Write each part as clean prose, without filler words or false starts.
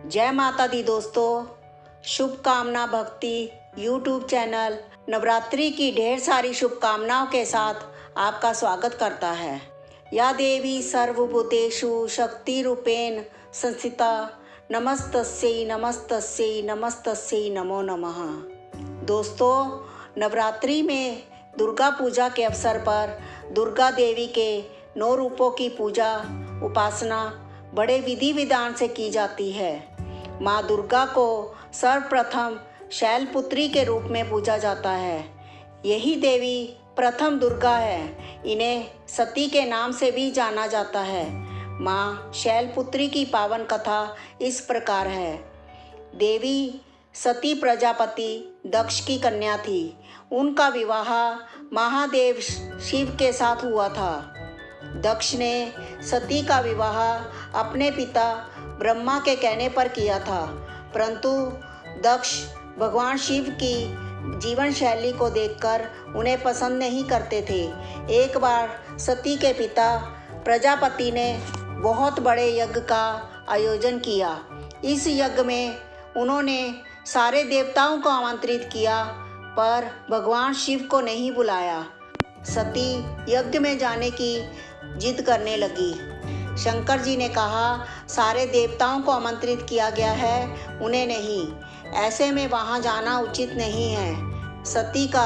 जय माता दी दोस्तों, शुभकामना भक्ति यूट्यूब चैनल नवरात्रि की ढेर सारी शुभकामनाओं के साथ आपका स्वागत करता है। या देवी सर्वभूतेषु शक्ति रूपेण संस्थिता नमस्तस्यै नमस्तस्यै नमस्तस्यै नमो नमः। दोस्तों, नवरात्रि में दुर्गा पूजा के अवसर पर दुर्गा देवी के 9 रूपों की पूजा उपासना बड़े विधि विधान से की जाती है। माँ दुर्गा को सर्वप्रथम शैलपुत्री के रूप में पूजा जाता है। यही देवी प्रथम दुर्गा है। इन्हें सती के नाम से भी जाना जाता है। माँ शैलपुत्री की पावन कथा इस प्रकार है। देवी सती प्रजापति दक्ष की कन्या थी। उनका विवाह महादेव शिव के साथ हुआ था। दक्ष ने सती का विवाह अपने पिता ब्रह्मा के कहने पर किया था, परंतु दक्ष भगवान शिव की जीवन शैली को देखकर उन्हें पसंद नहीं करते थे। एक बार सती के पिता प्रजापति ने बहुत बड़े यज्ञ का आयोजन किया। इस यज्ञ में उन्होंने सारे देवताओं को आमंत्रित किया, पर भगवान शिव को नहीं बुलाया। सती यज्ञ में जाने की जिद करने लगी। शंकर जी ने कहा, सारे देवताओं को आमंत्रित किया गया है, उन्हें नहीं। ऐसे में वहां जाना उचित नहीं है। सती का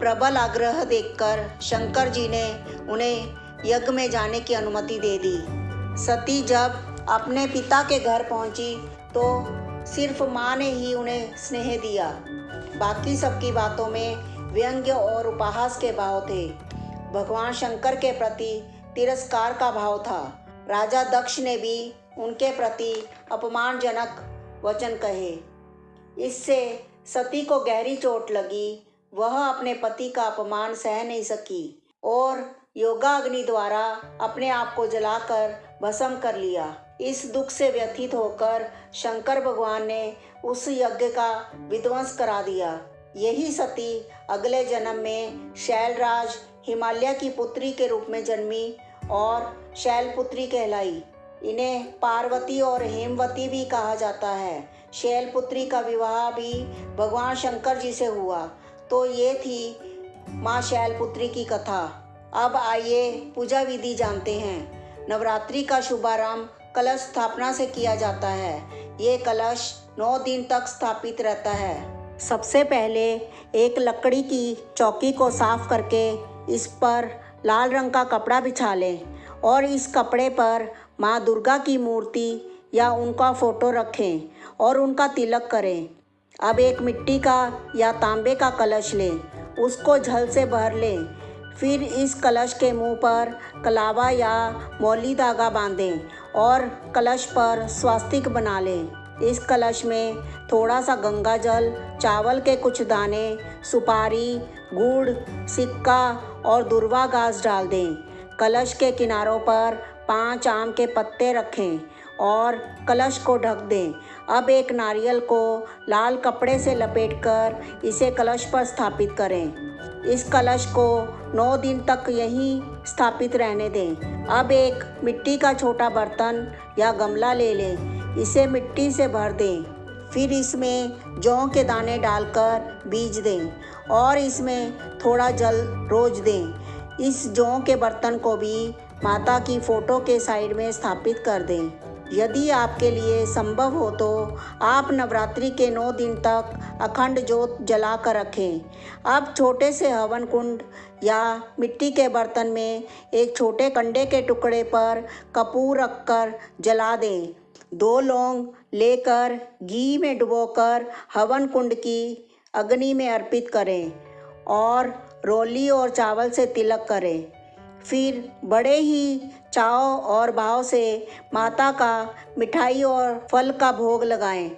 प्रबल आग्रह देखकर शंकर जी ने उन्हें यज्ञ में जाने की अनुमति दे दी। सती जब अपने पिता के घर पहुंची तो सिर्फ माँ ने ही उन्हें स्नेह दिया। बाकी सबकी बातों में व्यंग्य और उपहास के भाव थे। भगवान शंकर के प्रति तिरस्कार का भाव था। राजा दक्ष ने भी उनके प्रति अपमानजनक वचन कहे। इससे सती को गहरी चोट लगी। वह अपने पति का अपमान सह नहीं सकी और योगाग्नि द्वारा अपने आप को जलाकर भस्म कर लिया। इस दुख से व्यथित होकर शंकर भगवान ने उस यज्ञ का विध्वंस करा दिया। यही सती अगले जन्म में शैलराज हिमालय की पुत्री के रूप में जन्मी और शैलपुत्री कहलाई। इन्हें पार्वती और हेमवती भी कहा जाता है। शैलपुत्री का विवाह भी भगवान शंकर जी से हुआ। तो ये थी माँ शैलपुत्री की कथा। अब आइए पूजा विधि जानते हैं। नवरात्रि का शुभारंभ कलश स्थापना से किया जाता है। ये कलश 9 दिन तक स्थापित रहता है। सबसे पहले एक लकड़ी की चौकी को साफ करके इस पर लाल रंग का कपड़ा बिछा लें और इस कपड़े पर माँ दुर्गा की मूर्ति या उनका फोटो रखें और उनका तिलक करें। अब एक मिट्टी का या तांबे का कलश लें, उसको जल से भर लें। फिर इस कलश के मुंह पर कलावा या मौली धागा बांधें और कलश पर स्वास्तिक बना लें। इस कलश में थोड़ा सा गंगा जल, चावल के कुछ दाने, सुपारी, गुड़, सिक्का और दुर्वा घास डाल दें। कलश के किनारों पर 5 आम के पत्ते रखें और कलश को ढक दें। अब एक नारियल को लाल कपड़े से लपेटकर इसे कलश पर स्थापित करें। इस कलश को 9 दिन तक यहीं स्थापित रहने दें। अब एक मिट्टी का छोटा बर्तन या गमला ले लें, इसे मिट्टी से भर दें। फिर इसमें जौ के दाने डालकर बीज दें और इसमें थोड़ा जल रोज दें। इस जौ के बर्तन को भी माता की फ़ोटो के साइड में स्थापित कर दें। यदि आपके लिए संभव हो तो आप नवरात्रि के 9 दिन तक अखंड जोत जला कर रखें। अब छोटे से हवन कुंड या मिट्टी के बर्तन में एक छोटे कंडे के टुकड़े पर कपूर रखकर जला दें। 2 लौंग लेकर घी में डुबोकर हवन कुंड की अग्नि में अर्पित करें और रोली और चावल से तिलक करें। फिर बड़े ही चाव और भाव से माता का मिठाई और फल का भोग लगाएं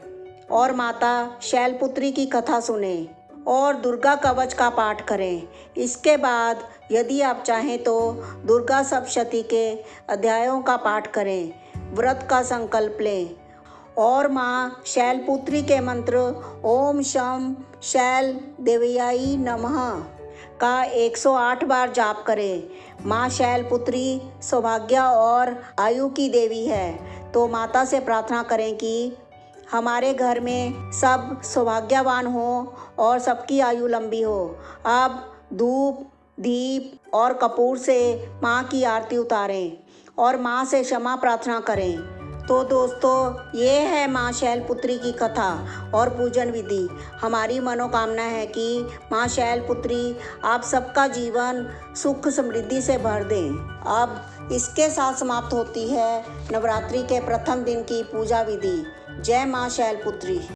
और माता शैलपुत्री की कथा सुने और दुर्गा कवच का पाठ करें। इसके बाद यदि आप चाहें तो दुर्गा सप्तशती के अध्यायों का पाठ करें। व्रत का संकल्प लें और माँ शैलपुत्री के मंत्र ओम शम शैल देवयाई नमः का 108 बार जाप करें। माँ शैलपुत्री सौभाग्य और आयु की देवी है, तो माता से प्रार्थना करें कि हमारे घर में सब सौभाग्यवान हो और सबकी आयु लंबी हो। अब धूप, दीप और कपूर से माँ की आरती उतारें और माँ से क्षमा प्रार्थना करें। तो दोस्तों, ये है माँ शैलपुत्री की कथा और पूजन विधि। हमारी मनोकामना है कि माँ शैलपुत्री आप सबका जीवन सुख समृद्धि से भर दें। अब इसके साथ समाप्त होती है नवरात्रि के प्रथम दिन की पूजा विधि। जय माँ शैलपुत्री।